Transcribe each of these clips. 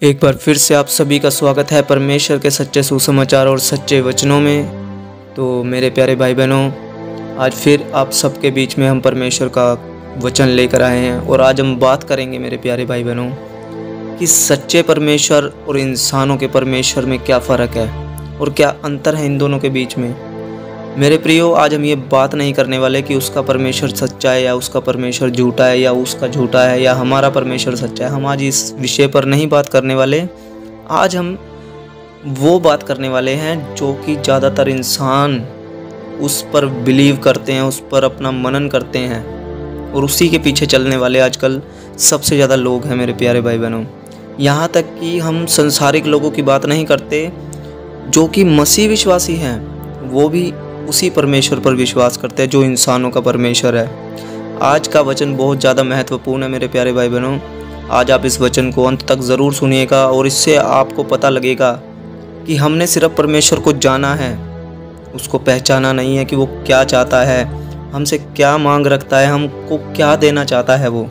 एक बार फिर से आप सभी का स्वागत है परमेश्वर के सच्चे सुसमाचार और सच्चे वचनों में। तो मेरे प्यारे भाई बहनों, आज फिर आप सबके बीच में हम परमेश्वर का वचन लेकर आए हैं और आज हम बात करेंगे मेरे प्यारे भाई बहनों कि सच्चे परमेश्वर और इंसानों के परमेश्वर में क्या फ़र्क है और क्या अंतर है इन दोनों के बीच में। मेरे प्रियो, आज हम ये बात नहीं करने वाले कि उसका परमेश्वर सच्चा है या उसका परमेश्वर झूठा है या उसका झूठा है या हमारा परमेश्वर सच्चा है। हम आज इस विषय पर नहीं बात करने वाले। आज हम वो बात करने वाले हैं जो कि ज़्यादातर इंसान उस पर बिलीव करते हैं, उस पर अपना मनन करते हैं और उसी के पीछे चलने वाले आजकल सबसे ज़्यादा लोग हैं मेरे प्यारे भाई बहनों। यहाँ तक कि हम संसारिक लोगों की बात नहीं करते, जो कि मसीह विश्वासी हैं वो भी उसी परमेश्वर पर विश्वास करते हैं जो इंसानों का परमेश्वर है। आज का वचन बहुत ज़्यादा महत्वपूर्ण है मेरे प्यारे भाई बहनों। आज आप इस वचन को अंत तक ज़रूर सुनिएगा और इससे आपको पता लगेगा कि हमने सिर्फ परमेश्वर को जाना है, उसको पहचाना नहीं है कि वो क्या चाहता है, हमसे क्या मांग रखता है, हमको क्या देना चाहता है वो।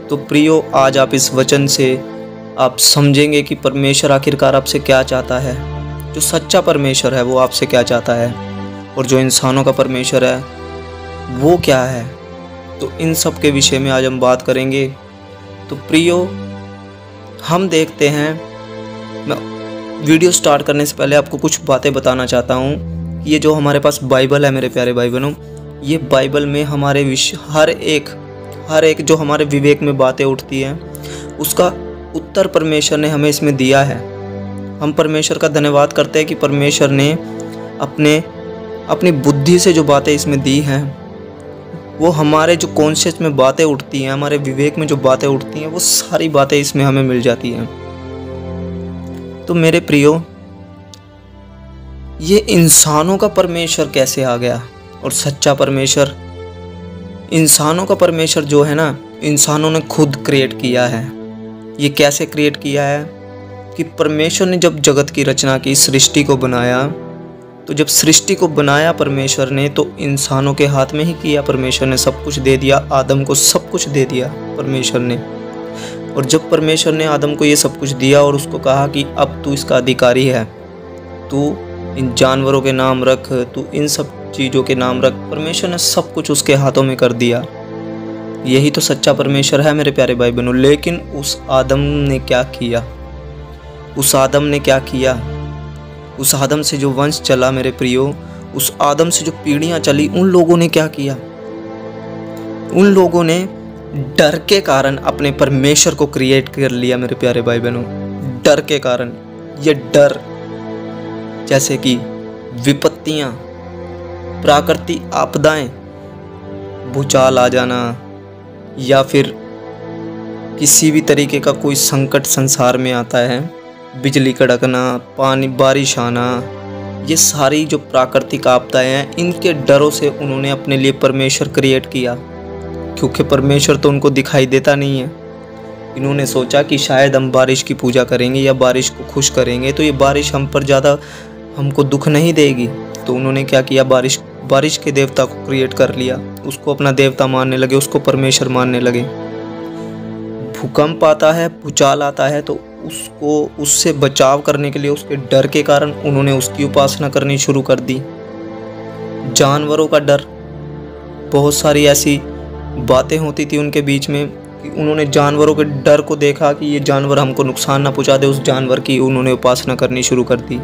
तो प्रियो, आज आप इस वचन से आप समझेंगे कि परमेश्वर आखिरकार आपसे क्या चाहता है। जो सच्चा परमेश्वर है वो आपसे क्या चाहता है और जो इंसानों का परमेश्वर है वो क्या है। तो इन सब के विषय में आज हम बात करेंगे। तो प्रियो, हम देखते हैं, मैं वीडियो स्टार्ट करने से पहले आपको कुछ बातें बताना चाहता हूँ। ये जो हमारे पास बाइबल है मेरे प्यारे भाई बहनों, ये बाइबल में हमारे हर एक जो हमारे विवेक में बातें उठती हैं उसका उत्तर परमेश्वर ने हमें इसमें दिया है। हम परमेश्वर का धन्यवाद करते हैं कि परमेश्वर ने अपनी बुद्धि से जो बातें इसमें दी हैं वो हमारे जो कॉन्शियस में बातें उठती हैं, हमारे विवेक में जो बातें उठती हैं, वो सारी बातें इसमें हमें मिल जाती हैं। तो मेरे प्रियो, ये इंसानों का परमेश्वर कैसे आ गया और सच्चा परमेश्वर। इंसानों का परमेश्वर जो है ना, इंसानों ने खुद क्रिएट किया है। ये कैसे क्रिएट किया है कि परमेश्वर ने जब जगत की रचना की, सृष्टि को बनाया, तो जब सृष्टि को बनाया परमेश्वर ने, तो इंसानों के हाथ में ही किया। परमेश्वर ने सब कुछ दे दिया, आदम को सब कुछ दे दिया परमेश्वर ने। और जब परमेश्वर ने आदम को ये सब कुछ दिया और उसको कहा कि अब तू इसका अधिकारी है, तू इन जानवरों के नाम रख, तू इन सब चीज़ों के नाम रख, परमेश्वर ने सब कुछ उसके हाथों में कर दिया। यही तो सच्चा परमेश्वर है मेरे प्यारे भाई बहनों। लेकिन उस आदम ने क्या किया, उस आदम से जो वंश चला मेरे प्रियो, उस आदम से जो पीढ़ियां चली, उन लोगों ने क्या किया। उन लोगों ने डर के कारण अपने परमेश्वर को क्रिएट कर लिया मेरे प्यारे भाई बहनों। डर के कारण, ये डर जैसे कि विपत्तियां, प्राकृतिक आपदाएं, भूचाल आ जाना या फिर किसी भी तरीके का कोई संकट संसार में आता है, बिजली कड़कना, पानी, बारिश आना, ये सारी जो प्राकृतिक आपदाएं हैं, इनके डरों से उन्होंने अपने लिए परमेश्वर क्रिएट किया। क्योंकि परमेश्वर तो उनको दिखाई देता नहीं है। इन्होंने सोचा कि शायद हम बारिश की पूजा करेंगे या बारिश को खुश करेंगे तो ये बारिश हम पर ज़्यादा हमको दुख नहीं देगी। तो उन्होंने क्या किया, बारिश के देवता को क्रिएट कर लिया, उसको अपना देवता मानने लगे, उसको परमेश्वर मानने लगे। भूकंप आता है, भूचाल आता है, तो उससे बचाव करने के लिए, उसके डर के कारण उन्होंने उसकी उपासना करनी शुरू कर दी। जानवरों का डर, बहुत सारी ऐसी बातें होती थी उनके बीच में कि उन्होंने जानवरों के डर को देखा कि ये जानवर हमको नुकसान ना पहुंचा दे, उस जानवर की उन्होंने उपासना करनी शुरू कर दी।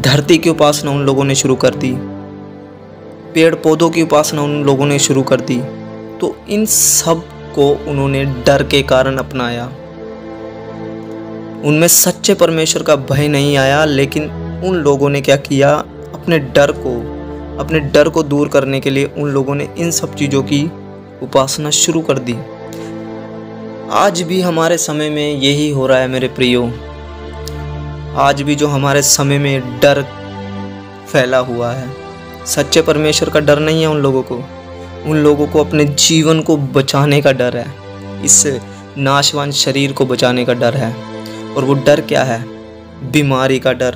धरती की उपासना उन लोगों ने शुरू कर दी, पेड़ पौधों की उपासना उन लोगों ने शुरू कर दी। तो इन सब को उन्होंने डर के कारण अपनाया। उनमें सच्चे परमेश्वर का भय नहीं आया, लेकिन उन लोगों ने क्या किया, अपने डर को दूर करने के लिए उन लोगों ने इन सब चीज़ों की उपासना शुरू कर दी। आज भी हमारे समय में यही हो रहा है मेरे प्रियो। आज भी जो हमारे समय में डर फैला हुआ है, सच्चे परमेश्वर का डर नहीं है उन लोगों को अपने जीवन को बचाने का डर है, इस नाशवान शरीर को बचाने का डर है। और वो डर क्या है, बीमारी का डर,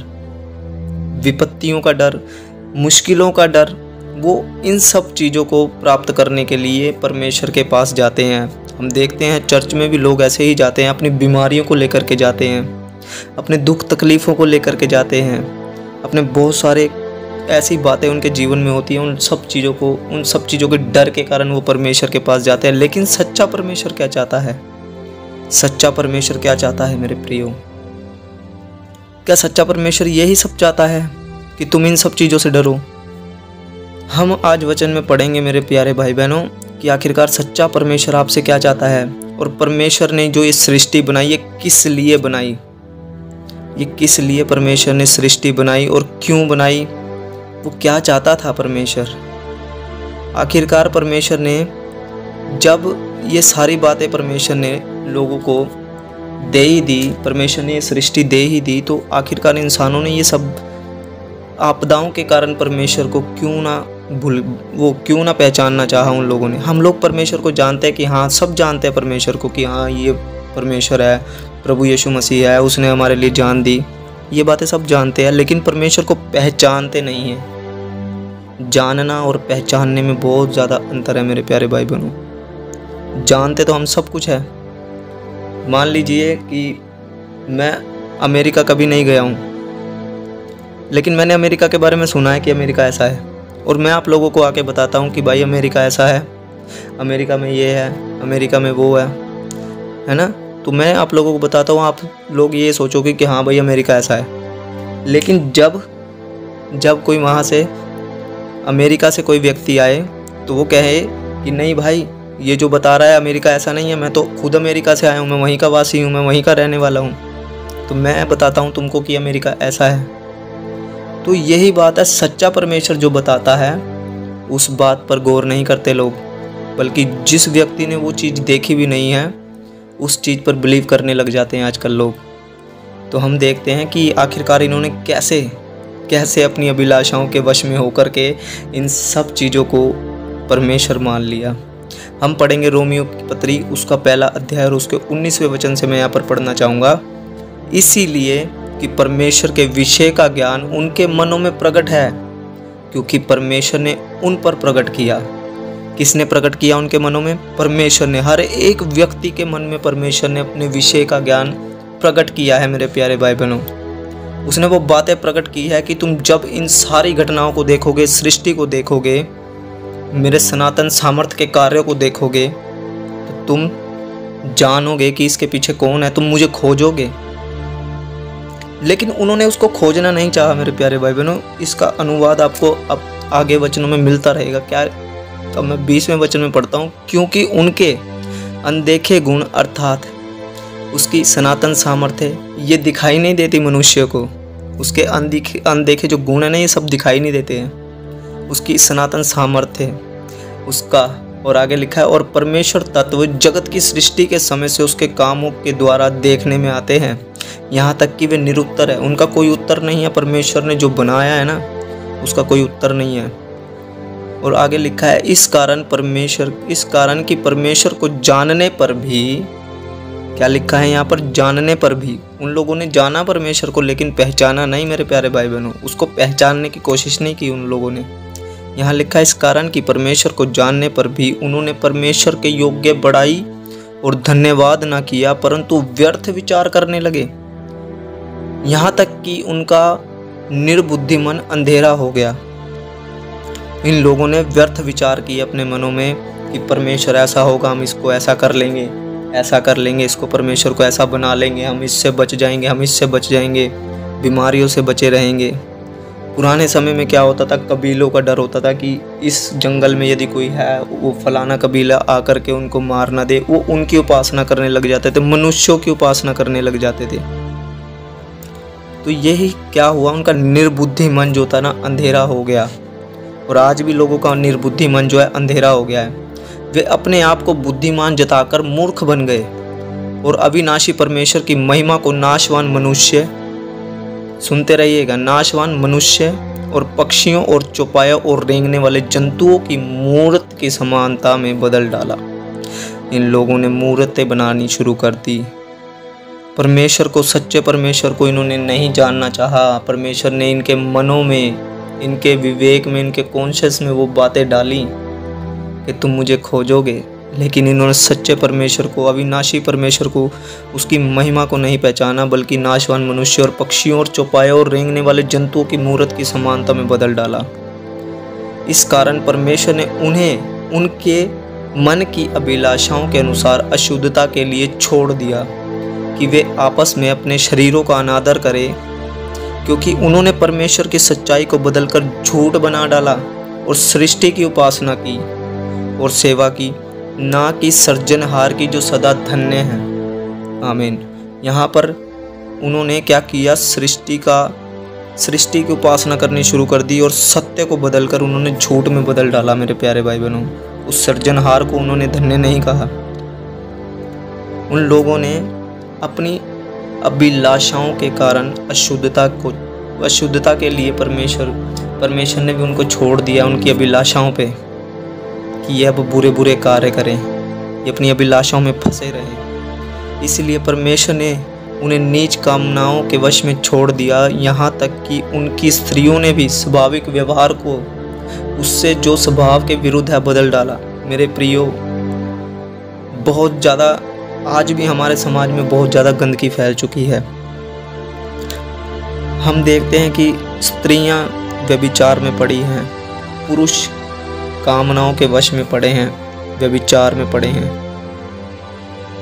विपत्तियों का डर, मुश्किलों का डर। वो इन सब चीज़ों को प्राप्त करने के लिए परमेश्वर के पास जाते हैं, हम देखते हैं चर्च में भी लोग ऐसे ही जाते हैं, अपनी बीमारियों को लेकर के जाते हैं, अपने दुख तकलीफ़ों को लेकर के जाते हैं, अपने बहुत सारे ऐसी बातें उनके जीवन में होती हैं, उन सब चीज़ों के डर के कारण वो परमेश्वर के पास जाते हैं। लेकिन सच्चा परमेश्वर क्या चाहता है? सच्चा परमेश्वर क्या चाहता है मेरे प्रियो? क्या सच्चा परमेश्वर यही सब चाहता है कि तुम इन सब चीज़ों से डरो? हम आज वचन में पढ़ेंगे मेरे प्यारे भाई बहनों कि आखिरकार सच्चा परमेश्वर आपसे क्या चाहता है, और परमेश्वर ने जो ये सृष्टि बनाई ये किस लिए बनाई, ये किस लिए परमेश्वर ने सृष्टि बनाई और क्यों बनाई, वो क्या चाहता था परमेश्वर। आखिरकार परमेश्वर ने जब ये सारी बातें परमेश्वर ने लोगों को दे ही दी, परमेश्वर ने ये सृष्टि दे ही दी, तो आखिरकार इंसानों ने ये सब आपदाओं के कारण परमेश्वर को क्यों ना पहचानना चाहा उन लोगों ने। हम लोग परमेश्वर को जानते हैं कि हाँ, सब जानते हैं परमेश्वर को कि हाँ ये परमेश्वर है, प्रभु यीशु मसीह है, उसने हमारे लिए जान दी, ये बातें सब जानते हैं, लेकिन परमेश्वर को पहचानते नहीं हैं। जानना और पहचानने में बहुत ज़्यादा अंतर है मेरे प्यारे भाई बहनों। जानते तो हम सब कुछ है। मान लीजिए कि मैं अमेरिका कभी नहीं गया हूँ, लेकिन मैंने अमेरिका के बारे में सुना है कि अमेरिका ऐसा है, और मैं आप लोगों को आके बताता हूँ कि भाई अमेरिका ऐसा है, अमेरिका में ये है, अमेरिका में वो है ना। तो मैं आप लोगों को बताता हूँ, आप लोग ये सोचोगे कि हाँ भाई अमेरिका ऐसा है। लेकिन जब कोई वहाँ से अमेरिका से कोई व्यक्ति आए तो वो कहे कि नहीं भाई ये जो बता रहा है अमेरिका ऐसा नहीं है, मैं तो खुद अमेरिका से आया हूँ, मैं वहीं का वासी हूँ, मैं वहीं का रहने वाला हूँ, तो मैं बताता हूँ तुमको कि अमेरिका ऐसा है। तो यही बात है, सच्चा परमेश्वर जो बताता है उस बात पर गौर नहीं करते लोग, बल्कि जिस व्यक्ति ने वो चीज़ देखी भी नहीं है उस चीज़ पर बिलीव करने लग जाते हैं आजकल लोग। तो हम देखते हैं कि आखिरकार इन्होंने कैसे अपनी अभिलाषाओं के वश में होकर के इन सब चीज़ों को परमेश्वर मान लिया। हम पढ़ेंगे रोमियो की पत्री उसका 1 अध्याय और उसके 19वें वचन से मैं यहाँ पर पढ़ना चाहूँगा। इसीलिए कि परमेश्वर के विषय का ज्ञान उनके मनों में प्रकट है, क्योंकि परमेश्वर ने उन पर प्रकट किया। किसने प्रकट किया उनके मनों में? परमेश्वर ने। हर एक व्यक्ति के मन में परमेश्वर ने अपने विषय का ज्ञान प्रकट किया है मेरे प्यारे भाई बहनों। उसने वो बातें प्रकट की है कि तुम जब इन सारी घटनाओं को देखोगे, सृष्टि को देखोगे, मेरे सनातन सामर्थ्य के कार्यों को देखोगे, तो तुम जानोगे कि इसके पीछे कौन है, तुम मुझे खोजोगे। लेकिन उन्होंने उसको खोजना नहीं चाहा मेरे प्यारे भाई बहनों। इसका अनुवाद आपको अब आगे वचनों में मिलता रहेगा। क्या? तो मैं 20वें वचन में पढ़ता हूँ, क्योंकि उनके अनदेखे गुण अर्थात उसकी सनातन सामर्थ्य ये दिखाई नहीं देती मनुष्य को। उसके अनदेखे जो गुण है ना, ये सब दिखाई नहीं देते हैं। उसकी सनातन सामर्थ्य उसका, और आगे लिखा है, और परमेश्वर तत्व जगत की सृष्टि के समय से उसके कामों के द्वारा देखने में आते हैं, यहाँ तक कि वे निरुत्तर है। उनका कोई उत्तर नहीं है। परमेश्वर ने जो बनाया है ना, उसका कोई उत्तर नहीं है। और आगे लिखा है, इस कारण कि परमेश्वर को जानने पर भी, क्या लिखा है यहाँ पर? जानने पर भी। उन लोगों ने जाना परमेश्वर को, लेकिन पहचाना नहीं मेरे प्यारे भाई बहनों। उसको पहचानने की कोशिश नहीं की उन लोगों ने। यहाँ लिखा है, इस कारण कि परमेश्वर को जानने पर भी उन्होंने परमेश्वर के योग्य बड़ाई और धन्यवाद ना किया, परंतु व्यर्थ विचार करने लगे, यहाँ तक कि उनका निर्बुद्धि मन अंधेरा हो गया। इन लोगों ने व्यर्थ विचार किए अपने मनों में कि परमेश्वर ऐसा होगा, हम इसको ऐसा कर लेंगे, इसको परमेश्वर को ऐसा बना लेंगे, हम इससे बच जाएंगे, बीमारियों से बचे रहेंगे। पुराने समय में क्या होता था, कबीलों का डर होता था कि इस जंगल में यदि कोई है, वो फलाना कबीला आकर के उनको मार ना दे। वो उनकी उपासना करने लग जाते थे, मनुष्यों की उपासना करने लग जाते थे। तो यही क्या हुआ, उनका निर्बुद्धि मन जो था ना, अंधेरा हो गया। और आज भी लोगों का निर्बुद्धि मन जो है अंधेरा हो गया है। वे अपने आप को बुद्धिमान जताकर मूर्ख बन गए और अविनाशी परमेश्वर की महिमा को नाशवान मनुष्य, सुनते रहिएगा, नाशवान मनुष्य और पक्षियों और चौपायों और रेंगने वाले जंतुओं की मूर्त की समानता में बदल डाला। इन लोगों ने मूर्तें बनानी शुरू कर दी। परमेश्वर को, सच्चे परमेश्वर को इन्होंने नहीं जानना चाहा। परमेश्वर ने इनके मनों में, इनके विवेक में, इनके कॉन्शियस में वो बातें डाली कि तुम मुझे खोजोगे, लेकिन इन्होंने सच्चे परमेश्वर को, अविनाशी परमेश्वर को, उसकी महिमा को नहीं पहचाना, बल्कि नाशवान मनुष्य और पक्षियों और चौपायों और रेंगने वाले जंतुओं की मूरत की समानता में बदल डाला। इस कारण परमेश्वर ने उन्हें उनके मन की अभिलाषाओं के अनुसार अशुद्धता के लिए छोड़ दिया कि वे आपस में अपने शरीरों का अनादर करें, क्योंकि उन्होंने परमेश्वर की सच्चाई को बदलकर झूठ बना डाला और सृष्टि की उपासना की और सेवा की, ना कि सृजनहार की जो सदा धन्य है। आमीन। यहाँ पर उन्होंने क्या किया? सृष्टि की उपासना करनी शुरू कर दी और सत्य को बदलकर उन्होंने झूठ में बदल डाला। मेरे प्यारे भाई बहनों, उस सृजनहार को उन्होंने धन्य नहीं कहा। उन लोगों ने अपनी अभिलाषाओं के कारण अशुद्धता के लिए परमेश्वर ने भी उनको छोड़ दिया उनकी अभिलाषाओं पे, कि ये अब बुरे बुरे कार्य करें, ये अपनी अभिलाषाओं में फंसे रहे। इसलिए परमेश्वर ने उन्हें नीच कामनाओं के वश में छोड़ दिया, यहाँ तक कि उनकी स्त्रियों ने भी स्वाभाविक व्यवहार को उससे जो स्वभाव के विरुद्ध है बदल डाला। मेरे प्रियो, बहुत ज़्यादा आज भी हमारे समाज में बहुत ज़्यादा गंदगी फैल चुकी है। हम देखते हैं कि स्त्रियां व्यभिचार में पड़ी हैं, पुरुष कामनाओं के वश में पड़े हैं, व्यभिचार में पड़े हैं।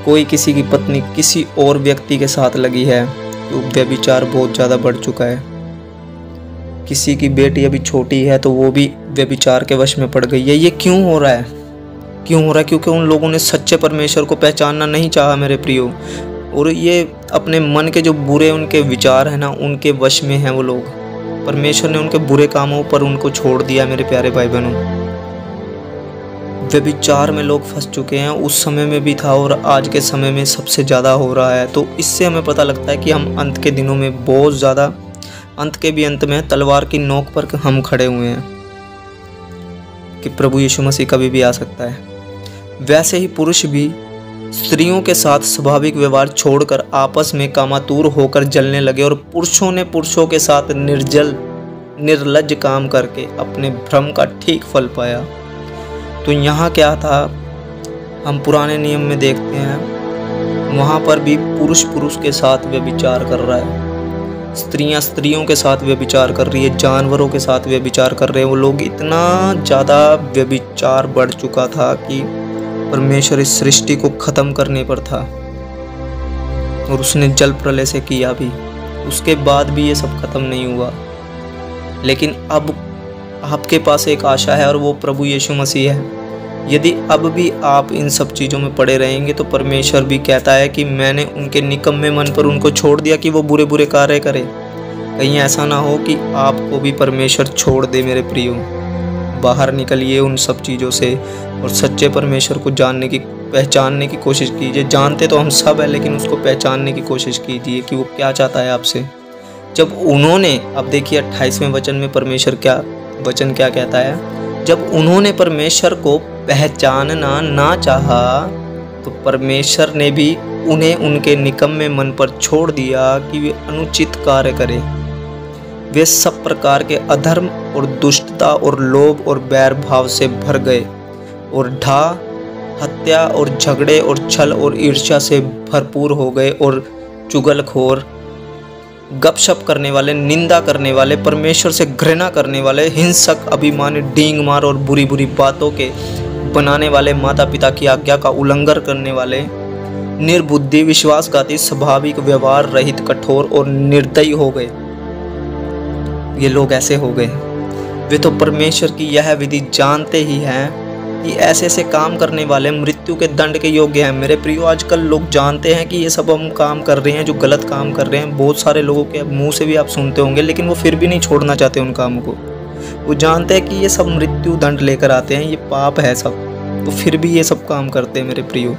कोई किसी की पत्नी किसी और व्यक्ति के साथ लगी है तो व्यभिचार बहुत ज़्यादा बढ़ चुका है। किसी की बेटी अभी छोटी है तो वो भी व्यभिचार के वश में पड़ गई है। ये क्यों हो रहा है? क्योंकि उन लोगों ने सच्चे परमेश्वर को पहचानना नहीं चाहा मेरे प्रियो, और ये अपने मन के जो बुरे उनके विचार हैं ना, उनके वश में हैं वो लोग। परमेश्वर ने उनके बुरे कामों पर उनको छोड़ दिया। मेरे प्यारे भाई बहनों, व्यभिचार में लोग फंस चुके हैं। उस समय में भी था और आज के समय में सबसे ज़्यादा हो रहा है। तो इससे हमें पता लगता है कि हम अंत के दिनों में बहुत ज़्यादा, अंत के भी अंत में तलवार की नोक पर हम खड़े हुए हैं कि प्रभु यीशु मसीह कभी भी आ सकता है। वैसे ही पुरुष भी स्त्रियों के साथ स्वाभाविक व्यवहार छोड़कर आपस में कामातुर होकर जलने लगे, और पुरुषों ने पुरुषों के साथ निर्लज्ज काम करके अपने भ्रम का ठीक फल पाया। तो यहाँ क्या था? हम पुराने नियम में देखते हैं, वहाँ पर भी पुरुष के साथ व्यभिचार कर रहा है, स्त्रियाँ स्त्रियों के साथ व्यभिचार कर रही है, जानवरों के साथ व्यभिचार कर रहे हैं वो लोग। इतना ज़्यादा व्यभिचार बढ़ चुका था कि परमेश्वर इस सृष्टि को ख़त्म करने पर था, और उसने जल प्रलय से किया भी। उसके बाद भी ये सब ख़त्म नहीं हुआ। लेकिन अब आपके पास एक आशा है और वो प्रभु यीशु मसीह है। यदि अब भी आप इन सब चीज़ों में पड़े रहेंगे तो परमेश्वर भी कहता है कि मैंने उनके निकम्मे मन पर उनको छोड़ दिया कि वो बुरे बुरे कार्य करें। कहीं ऐसा ना हो कि आपको भी परमेश्वर छोड़ दे। मेरे प्रियो, बाहर निकलिए उन सब चीज़ों से और सच्चे परमेश्वर को पहचानने की कोशिश कीजिए। जानते तो हम सब है, लेकिन उसको पहचानने की कोशिश कीजिए कि वो क्या चाहता है आपसे। जब उन्होंने, अब देखिए 28वें वचन में परमेश्वर वचन क्या कहता है? जब उन्होंने परमेश्वर को पहचानना ना चाहा तो परमेश्वर ने भी उन्हें उनके निकम्मे मन पर छोड़ दिया कि वे अनुचित कार्य करें। वे सब प्रकार के अधर्म और दुष्टता और लोभ और बैर भाव से भर गए और हत्या और झगड़े और छल और ईर्ष्या से भरपूर हो गए, और चुगलखोर, गपशप करने वाले, निंदा करने वाले, परमेश्वर से घृणा करने वाले, हिंसक, अभिमानी, डींग मार और बुरी बुरी बातों के बनाने वाले, माता पिता की आज्ञा का उल्लंघन करने वाले, निर्बुद्धि, विश्वासघाती, स्वाभाविक व्यवहार रहित, कठोर और निर्दयी हो गए। ये लोग ऐसे हो गए। वे तो परमेश्वर की यह विधि जानते ही हैं कि ऐसे ऐसे काम करने वाले मृत्यु के दंड के योग्य हैं। मेरे प्रियो, आजकल लोग जानते हैं कि ये सब हम काम कर रहे हैं, जो गलत काम कर रहे हैं। बहुत सारे लोगों के मुंह से भी आप सुनते होंगे, लेकिन वो फिर भी नहीं छोड़ना चाहते उन कामों को। वो जानते हैं कि ये सब मृत्यु दंड लेकर आते हैं, ये पाप है सब, तो फिर भी ये सब काम करते हैं। मेरे प्रियो,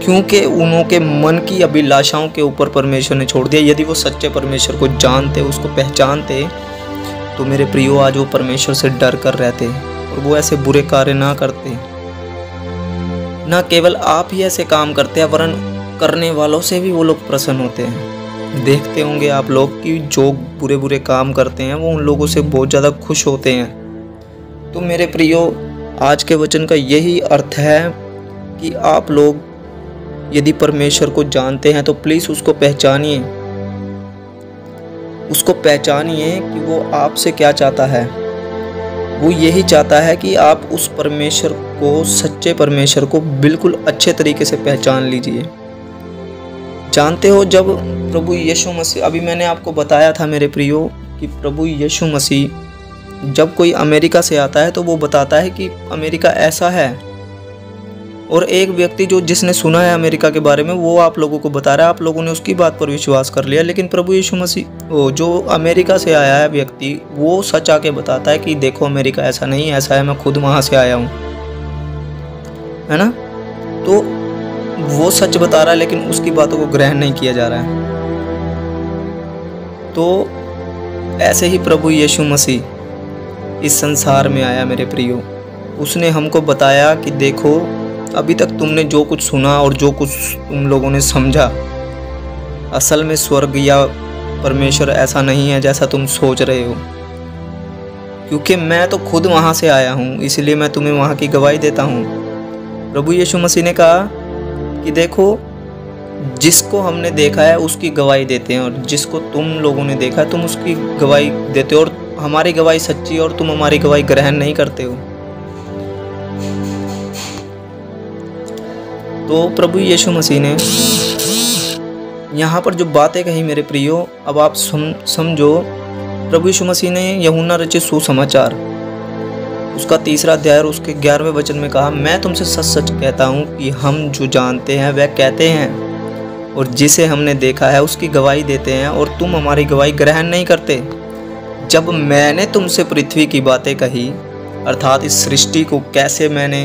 क्योंकि उनके मन की अभिलाषाओं के ऊपर परमेश्वर ने छोड़ दिया। यदि वो सच्चे परमेश्वर को जानते, उसको पहचानते, तो मेरे प्रियो आज वो परमेश्वर से डर कर रहते और वो ऐसे बुरे कार्य ना करते। ना केवल आप ही ऐसे काम करते हैं, वरन करने वालों से भी वो लोग प्रसन्न होते हैं। देखते होंगे आप लोग कि जो बुरे बुरे काम करते हैं वो उन लोगों से बहुत ज़्यादा खुश होते हैं। तो मेरे प्रियो, आज के वचन का यही अर्थ है कि आप लोग यदि परमेश्वर को जानते हैं तो प्लीज़ उसको पहचानिए। उसको पहचानिए कि वो आपसे क्या चाहता है। वो यही चाहता है कि आप उस परमेश्वर को, सच्चे परमेश्वर को बिल्कुल अच्छे तरीके से पहचान लीजिए। जानते हो, जब प्रभु यीशु मसीह, अभी मैंने आपको बताया था मेरे प्रियो कि प्रभु यीशु मसीह जब कोई अमेरिका से आता है तो वो बताता है कि अमेरिका ऐसा है, और एक व्यक्ति जिसने सुना है अमेरिका के बारे में, वो आप लोगों को बता रहा है, आप लोगों ने उसकी बात पर विश्वास कर लिया। लेकिन प्रभु यीशु मसीह, जो अमेरिका से आया है व्यक्ति, वो सच आके बताता है कि देखो अमेरिका ऐसा नहीं, ऐसा है, मैं खुद वहाँ से आया हूँ, है ना। तो वो सच बता रहा है, लेकिन उसकी बातों को ग्रहण नहीं किया जा रहा है। तो ऐसे ही प्रभु यीशु मसीह इस संसार में आया मेरे प्रियो। उसने हमको बताया कि देखो, अभी तक तुमने जो कुछ सुना और जो कुछ तुम लोगों ने समझा, असल में स्वर्ग या परमेश्वर ऐसा नहीं है जैसा तुम सोच रहे हो। क्योंकि मैं तो खुद वहाँ से आया हूँ, इसलिए मैं तुम्हें वहाँ की गवाही देता हूँ। प्रभु यीशु मसीह ने कहा कि देखो, जिसको हमने देखा है उसकी गवाही देते हैं, और जिसको तुम लोगों ने देखा है तुम उसकी गवाही देते हो, और हमारी गवाही सच्ची है और तुम हमारी गवाही ग्रहण नहीं करते हो। तो प्रभु यीशु मसीह ने यहाँ पर जो बातें कही मेरे प्रियो, अब आप समझो। प्रभु यीशु मसीह ने यूहन्ना रचित सुसमाचार उसका 3 अध्याय और उसके 11वें वचन में कहा, मैं तुमसे सच सच कहता हूँ कि हम जो जानते हैं वह कहते हैं, और जिसे हमने देखा है उसकी गवाही देते हैं, और तुम हमारी गवाही ग्रहण नहीं करते। जब मैंने तुमसे पृथ्वी की बातें कही, अर्थात इस सृष्टि को कैसे मैंने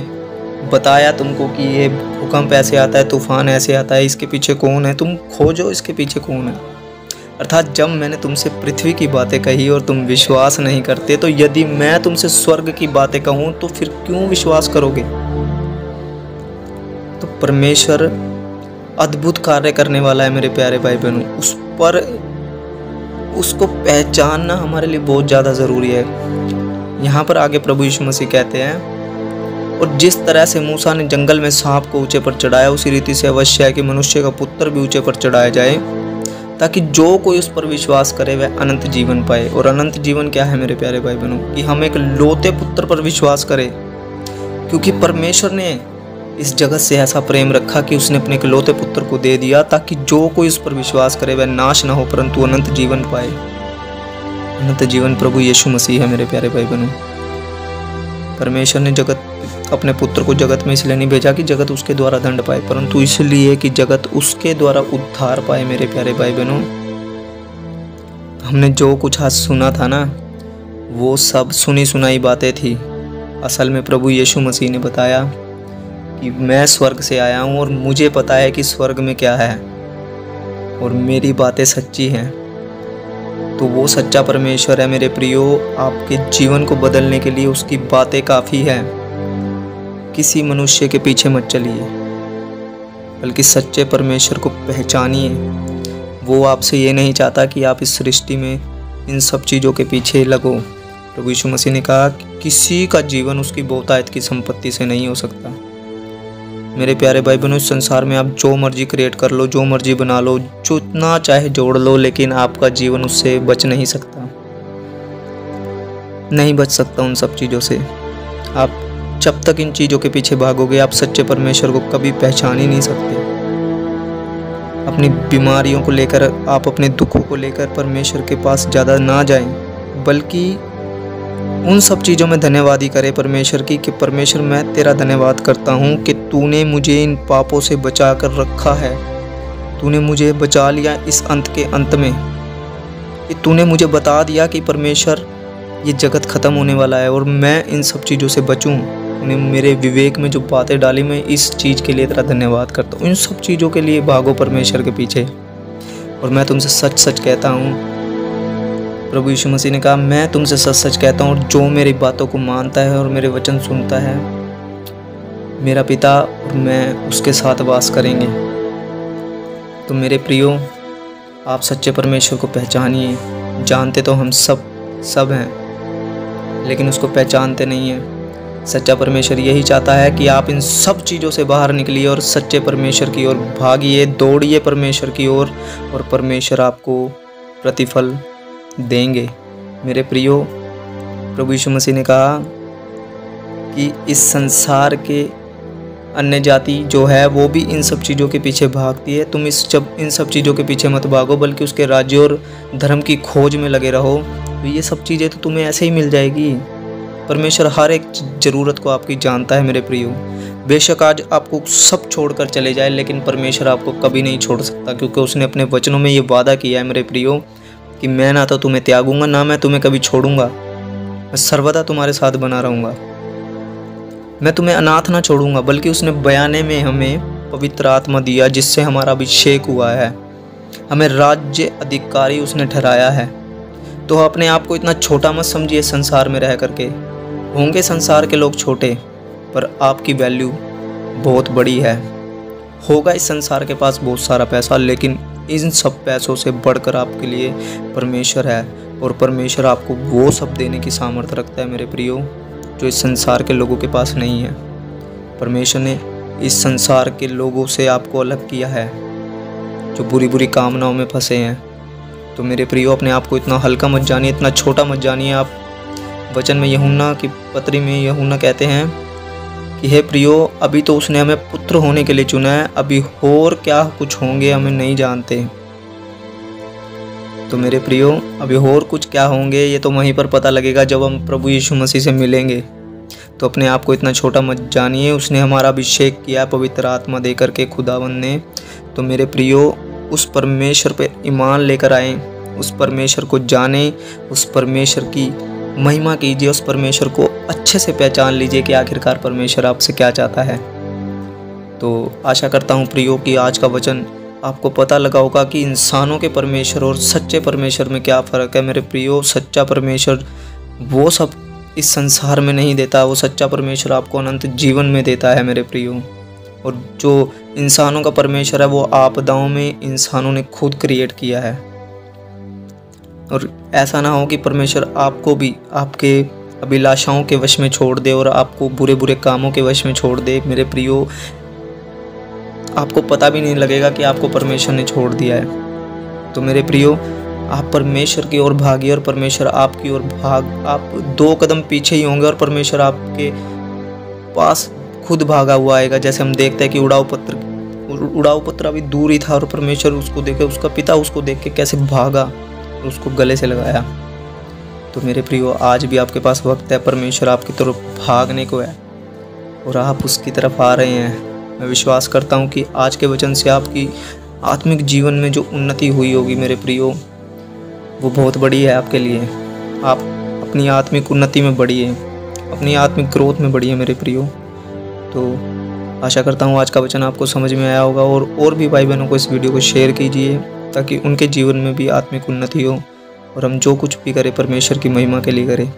बताया तुमको कि ये भूकंप ऐसे आता है, तूफान ऐसे आता है, इसके पीछे कौन है, तुम खोजो इसके पीछे कौन है। अर्थात जब मैंने तुमसे पृथ्वी की बातें कही और तुम विश्वास नहीं करते, तो यदि मैं तुमसे स्वर्ग की बातें कहूँ तो फिर क्यों विश्वास करोगे। तो परमेश्वर अद्भुत कार्य करने वाला है मेरे प्यारे भाई बहनों। उस पर उसको पहचानना हमारे लिए बहुत ज़्यादा ज़रूरी है। यहाँ पर आगे प्रभु यीशु मसीह कहते हैं, और जिस तरह से मूसा ने जंगल में सांप को ऊंचे पर चढ़ाया, उसी रीति से अवश्य है कि मनुष्य का पुत्र भी ऊंचे पर चढ़ाया जाए, ताकि जो कोई उस पर विश्वास करे वह अनंत जीवन पाए। और अनंत जीवन क्या है मेरे प्यारे भाई बहनों, कि हम एक लौते पुत्र पर विश्वास करें, क्योंकि परमेश्वर ने इस जगत से ऐसा प्रेम रखा कि उसने अपने इकलौते पुत्र को दे दिया, ताकि जो कोई उस पर विश्वास करे वह नाश ना हो परंतु अनंत जीवन पाए। अनंत जीवन प्रभु यीशु मसीह है मेरे प्यारे भाई बहनों। परमेश्वर ने अपने पुत्र को जगत में इसलिए नहीं भेजा कि जगत उसके द्वारा दंड पाए, परंतु इसलिए कि जगत उसके द्वारा उद्धार पाए। मेरे प्यारे भाई बहनों, हमने जो कुछ आज सुना था ना, वो सब सुनी सुनाई बातें थी। असल में प्रभु यीशु मसीह ने बताया कि मैं स्वर्ग से आया हूँ और मुझे पता है कि स्वर्ग में क्या है, और मेरी बातें सच्ची हैं। तो वो सच्चा परमेश्वर है मेरे प्रियो। आपके जीवन को बदलने के लिए उसकी बातें काफ़ी हैं। किसी मनुष्य के पीछे मत चलिए, बल्कि सच्चे परमेश्वर को पहचानिए। वो आपसे ये नहीं चाहता कि आप इस सृष्टि में इन सब चीज़ों के पीछे लगो। प्रभु यीशु मसीह ने कहा कि किसी का जीवन उसकी बहुतायत की संपत्ति से नहीं हो सकता। मेरे प्यारे भाई बहनों, इस संसार में आप जो मर्जी क्रिएट कर लो, जो मर्जी बना लो, जितना चाहे जोड़ लो, लेकिन आपका जीवन उससे बच नहीं सकता, नहीं बच सकता उन सब चीज़ों से। आप जब तक इन चीज़ों के पीछे भागोगे, आप सच्चे परमेश्वर को कभी पहचान ही नहीं सकते। अपनी बीमारियों को लेकर, आप अपने दुखों को लेकर परमेश्वर के पास ज़्यादा ना जाएं, बल्कि उन सब चीज़ों में धन्यवादी करें परमेश्वर की, कि परमेश्वर मैं तेरा धन्यवाद करता हूँ कि तूने मुझे इन पापों से बचा कर रखा है। तूने मुझे बचा लिया इस अंत के अंत में, कि तूने मुझे बता दिया कि परमेश्वर ये जगत ख़त्म होने वाला है और मैं इन सब चीज़ों से बचूँ। तूने मेरे विवेक में जो बातें डाली, मैं इस चीज़ के लिए तेरा धन्यवाद करता हूँ। इन सब चीज़ों के लिए भागो परमेश्वर के पीछे। और मैं तुमसे सच सच कहता हूँ, प्रभु यीशु मसीह ने कहा, मैं तुमसे सच सच कहता हूँ, और जो मेरी बातों को मानता है और मेरे वचन सुनता है, मेरा पिता और मैं उसके साथ वास करेंगे। तो मेरे प्रियो, आप सच्चे परमेश्वर को पहचानिए। जानते तो हम सब हैं, लेकिन उसको पहचानते नहीं हैं। सच्चा परमेश्वर यही चाहता है कि आप इन सब चीज़ों से बाहर निकलिए और सच्चे परमेश्वर की ओर भागिए, दौड़िए परमेश्वर की ओर, और परमेश्वर आपको प्रतिफल देंगे। मेरे प्रियो, प्रभु यीशु मसीह ने कहा कि इस संसार के अन्य जाति जो है वो भी इन सब चीज़ों के पीछे भागती है। तुम इन सब चीज़ों के पीछे मत भागो, बल्कि उसके राज्य और धर्म की खोज में लगे रहो, तो ये सब चीज़ें तो तुम्हें ऐसे ही मिल जाएगी। परमेश्वर हर एक ज़रूरत को आपकी जानता है मेरे प्रियो। बेशक आज आपको सब छोड़कर चले जाए, लेकिन परमेश्वर आपको कभी नहीं छोड़ सकता, क्योंकि उसने अपने वचनों में ये वादा किया है मेरे प्रियो कि मैं ना तो तुम्हें त्यागूंगा, ना मैं तुम्हें कभी छोड़ूंगा। मैं सर्वदा तुम्हारे साथ बना रहूँगा। मैं तुम्हें अनाथ ना छोड़ूंगा, बल्कि उसने बयाने में हमें पवित्र आत्मा दिया, जिससे हमारा अभिषेक हुआ है। हमें राज्य अधिकारी उसने ठहराया है। तो अपने आप को इतना छोटा मत समझिए संसार में रह करके। होंगे संसार के लोग छोटे, पर आपकी वैल्यू बहुत बड़ी है। होगा इस संसार के पास बहुत सारा पैसा, लेकिन इन सब पैसों से बढ़कर आपके लिए परमेश्वर है, और परमेश्वर आपको वो सब देने की सामर्थ्य रखता है मेरे प्रियो, जो इस संसार के लोगों के पास नहीं है। परमेश्वर ने इस संसार के लोगों से आपको अलग किया है, जो बुरी बुरी कामनाओं में फंसे हैं। तो मेरे प्रियो, अपने आप को इतना हल्का मत जानिए, इतना छोटा मत जानिए। आप वचन में यूहन्ना की पत्री में यूहन्ना कहते हैं कि हे प्रियो, अभी तो उसने हमें पुत्र होने के लिए चुना है, अभी और क्या कुछ होंगे हमें नहीं जानते। तो मेरे प्रियो, अभी और कुछ क्या होंगे ये तो वहीं पर पता लगेगा जब हम प्रभु यीशु मसीह से मिलेंगे। तो अपने आप को इतना छोटा मत जानिए। उसने हमारा अभिषेक किया पवित्र आत्मा दे करके, खुदावन ने। तो मेरे प्रियो, उस परमेश्वर पे ईमान लेकर आए, उस परमेश्वर को जाने, उस परमेश्वर की महिमा कीजिए, उस परमेश्वर को अच्छे से पहचान लीजिए कि आखिरकार परमेश्वर आपसे क्या चाहता है। तो आशा करता हूँ प्रियो कि आज का वचन आपको पता लगा होगा कि इंसानों के परमेश्वर और सच्चे परमेश्वर में क्या फ़र्क है। मेरे प्रियो, सच्चा परमेश्वर वो सब इस संसार में नहीं देता, वो सच्चा परमेश्वर आपको अनंत जीवन में देता है मेरे प्रियो। और जो इंसानों का परमेश्वर है वो आपदाओं में इंसानों ने खुद क्रिएट किया है। और ऐसा ना हो कि परमेश्वर आपको भी आपके अभिलाषाओं के वश में छोड़ दे और आपको बुरे बुरे कामों के वश में छोड़ दे। मेरे प्रियो, आपको पता भी नहीं लगेगा कि आपको परमेश्वर ने छोड़ दिया है। तो मेरे प्रियो, आप परमेश्वर की ओर भागिए और परमेश्वर आपकी ओर आप 2 कदम पीछे ही होंगे और परमेश्वर आपके पास खुद भागा हुआ आएगा। जैसे हम देखते हैं कि उड़ाऊ पुत्र अभी दूर ही था और परमेश्वर उसको देखे, उसका पिता उसको देख के कैसे भागा, उसको गले से लगाया। तो मेरे प्रियो, आज भी आपके पास वक्त है, परमेश्वर आपकी तरफ भागने को है और आप उसकी तरफ आ रहे हैं। मैं विश्वास करता हूँ कि आज के वचन से आपकी आत्मिक जीवन में जो उन्नति हुई होगी मेरे प्रियो, वो बहुत बड़ी है आपके लिए। आप अपनी आत्मिक उन्नति में बढ़िए, अपनी आत्मिक ग्रोथ में बढ़िए मेरे प्रियो। तो आशा करता हूँ आज का वचन आपको समझ में आया होगा, और भी भाई बहनों को इस वीडियो को शेयर कीजिए ताकि उनके जीवन में भी आत्मिक उन्नति हो और हम जो कुछ भी करें परमेश्वर की महिमा के लिए करें।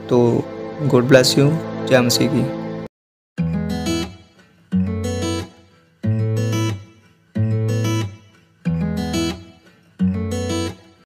तो गॉड ब्लेस यू। जय मसीह की।